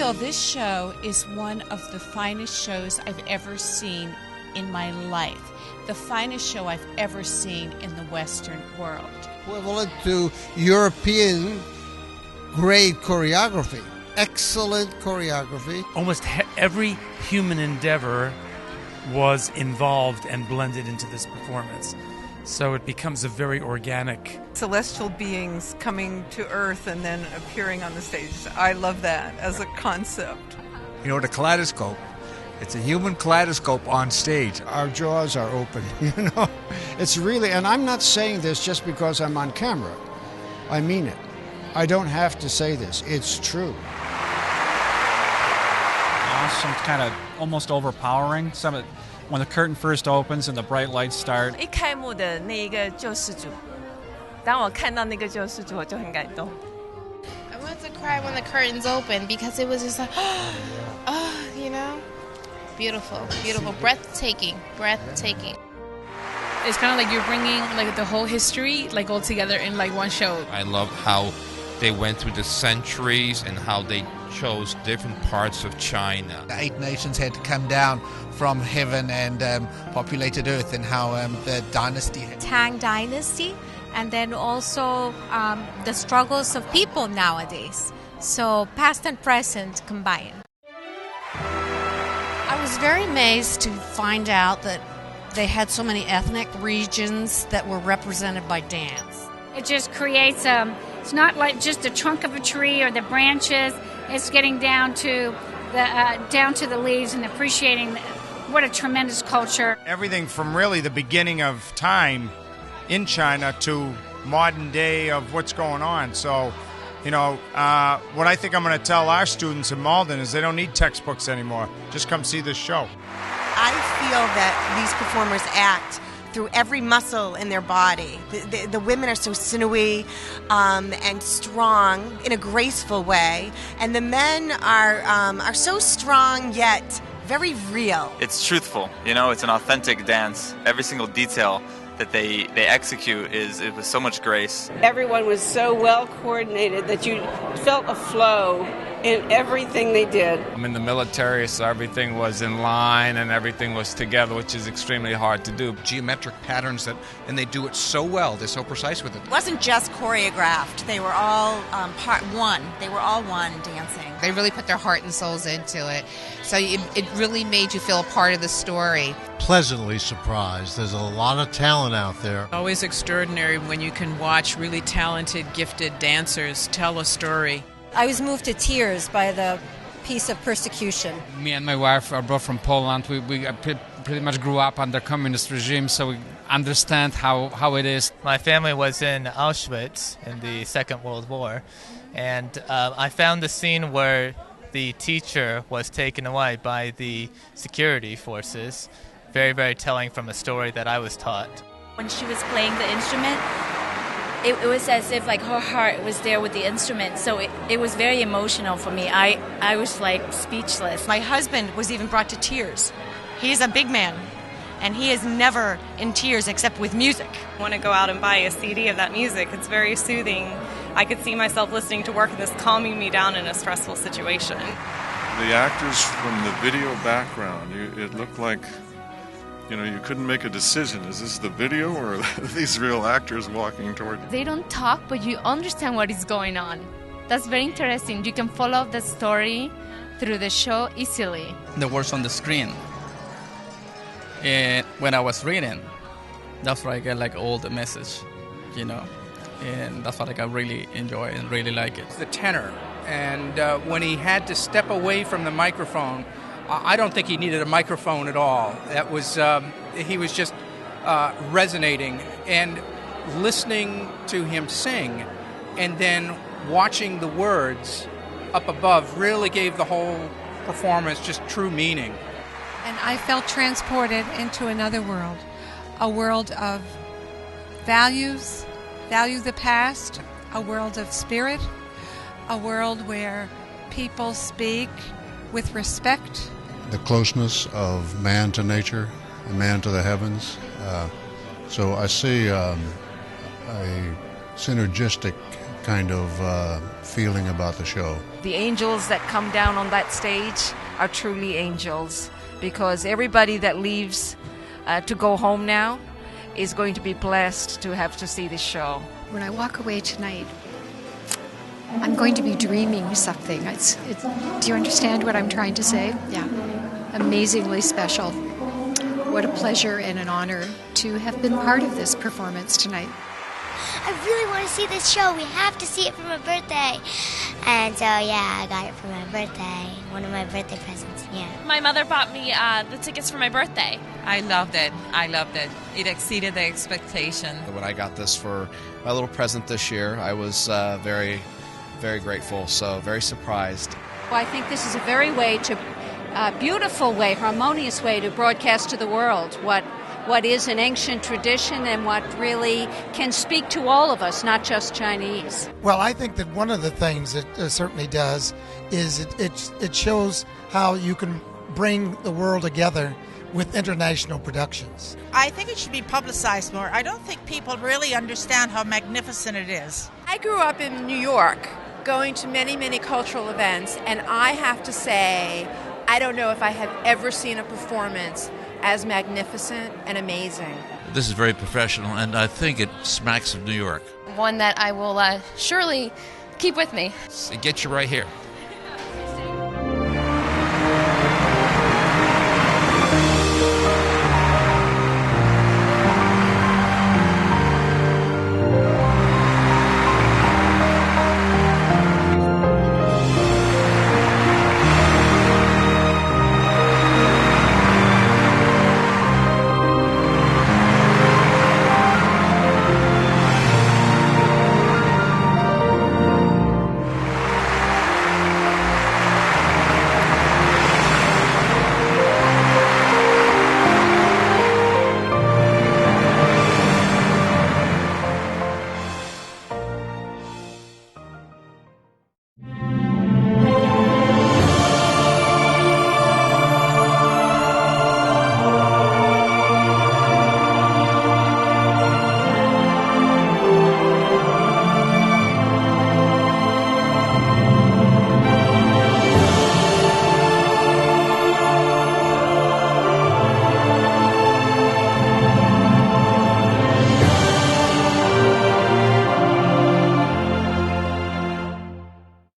feel this show is one of the finest shows I've ever seen in my life. The finest show I've ever seen in the Western world. Equivalent to European grade choreography. Excellent choreography. Almost every human endeavor was involved and blended into this performance. So it becomes a very organic. Celestial beings coming to Earth and then appearing on the stage. I love that as a concept. You know, the kaleidoscope. It's a human kaleidoscope on stage. Our jaws are open, you know. It's really, and I'm not saying this just because I'm on camera. I mean it. I don't have to say this. It's true. Awesome, kind of almost overpowering. When the curtain first opens and the bright lights start. 一开幕的那一个救世主，当我看到那个救世主，我就很感动。I wanted to cry when the curtains opened because it was just like, oh, you know, beautiful, beautiful, breathtaking. It's kind of like you're bringing like the whole history like all together in like one show. I love how they went through the centuries and how they chose different parts of China. The 8 nations had to come down from heaven and populated Earth, and how the dynasty... Tang Dynasty, and then also the struggles of people nowadays. So past and present combined. I was very amazed to find out that they had so many ethnic regions that were represented by dance. It just creates it's not like just the trunk of a tree or the branches. It's getting down to the leaves and appreciating what a tremendous culture. Everything from really the beginning of time in China to modern day of what's going on. So, you know, what I think I'm going to tell our students in Malden is they don't need textbooks anymore. Just come see this show. I feel that these performers act through every muscle in their body. The women are so sinewy and strong in a graceful way, and the men are so strong yet very real. It's truthful, you know, it's an authentic dance. Every single detail that they execute it with so much grace. Everyone was so well coordinated that you felt a flow in everything they did. I'm in the military, so everything was in line and everything was together, which is extremely hard to do. Geometric patterns and they do it so well. They're so precise with it. It wasn't just choreographed. They were all part one. They were all one dancing. They really put their heart and souls into it. So it really made you feel a part of the story. Pleasantly surprised. There's a lot of talent out there. Always extraordinary when you can watch really talented, gifted dancers tell a story. I was moved to tears by the piece of Persecution. Me and my wife are both from Poland. We pretty much grew up under communist regime, so we understand how it is. My family was in Auschwitz in the Second World War, and I found the scene where the teacher was taken away by the security forces. Very, very telling from a story that I was taught. When she was playing the instrument, it was as if like her heart was there with the instrument, so it was very emotional for me. I was like speechless. My husband was even brought to tears. He's a big man, and he is never in tears except with music. I want to go out and buy a CD of that music. It's very soothing. I could see myself listening to work and this calming me down in a stressful situation. The actors from the video background, it looked like, you know, you couldn't make a decision. Is this the video or are these real actors walking toward you? They don't talk, but you understand what is going on. That's very interesting. You can follow the story through the show easily. The words on the screen. And when I was reading, that's where I get like all the message, you know. And that's what I really enjoy and really like it. The tenor. And when he had to step away from the microphone, I don't think he needed a microphone at all. That was he was just resonating, and listening to him sing and then watching the words up above really gave the whole performance just true meaning. And I felt transported into another world, a world of values, value the past, a world of spirit, a world where people speak with respect. The closeness of man to nature and man to the heavens. So I see a synergistic kind of feeling about the show. The angels that come down on that stage are truly angels, because everybody that leaves to go home now is going to be blessed to have to see this show. When I walk away tonight, I'm going to be dreaming something. Do you understand what I'm trying to say? Yeah. Amazingly special. What a pleasure and an honor to have been part of this performance tonight. I really want to see this show. We have to see it for my birthday. And so, yeah, I got it for my birthday. One of my birthday presents, yeah. My mother bought me the tickets for my birthday. I loved it. I loved it. It exceeded the expectation. When I got this for my little present this year, I was very, very grateful, so very surprised. Well, I think this is a very beautiful way, harmonious way to broadcast to the world what is an ancient tradition and what really can speak to all of us, not just Chinese. Well, I think that one of the things it certainly does is it shows how you can bring the world together with international productions. I think it should be publicized more. I don't think people really understand how magnificent it is. I grew up in New York, going to many, many cultural events, and I have to say, I don't know if I have ever seen a performance as magnificent and amazing. This is very professional, and I think it smacks of New York. One that I will surely keep with me. It gets you right here.